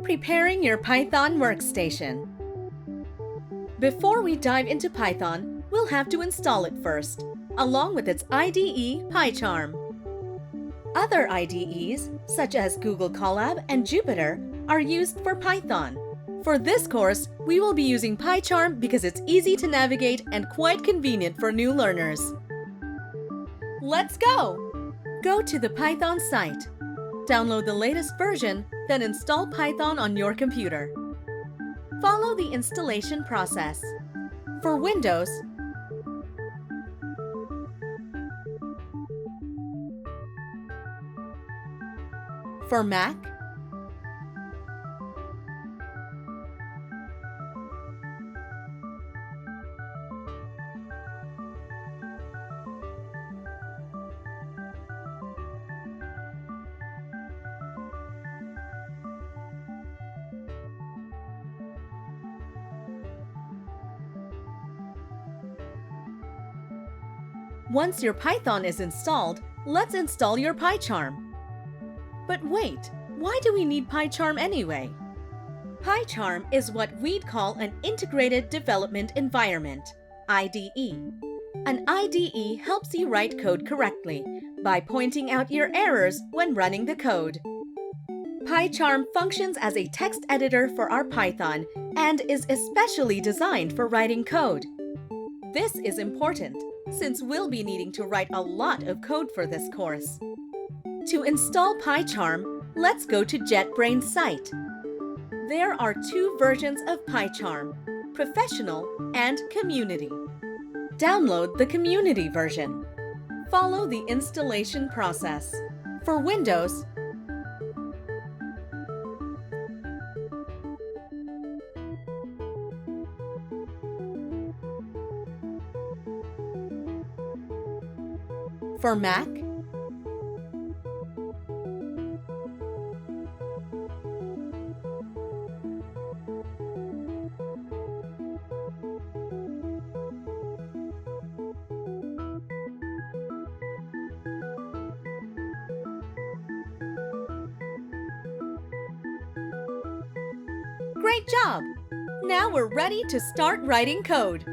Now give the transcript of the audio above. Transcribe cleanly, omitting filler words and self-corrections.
Preparing your Python workstation. Before we dive into Python, we'll have to install it first, along with its IDE PyCharm. Other IDEs, such as Google Colab and Jupyter, are used for Python. For this course, we will be using PyCharm because it's easy to navigate and quite convenient for new learners. Let's go! Go to the Python site. Download the latest version, then install Python on your computer. Follow the installation process. For Windows, for Mac, once your Python is installed, let's install your PyCharm. But wait, why do we need PyCharm anyway? PyCharm is what we'd call an Integrated Development Environment, IDE. An IDE helps you write code correctly by pointing out your errors when running the code. PyCharm functions as a text editor for our Python and is especially designed for writing code. This is important, since we'll be needing to write a lot of code for this course. To install PyCharm, let's go to JetBrains' site. There are two versions of PyCharm, Professional and Community. Download the Community version. Follow the installation process. For Windows, for Mac, great job! Now we're ready to start writing code.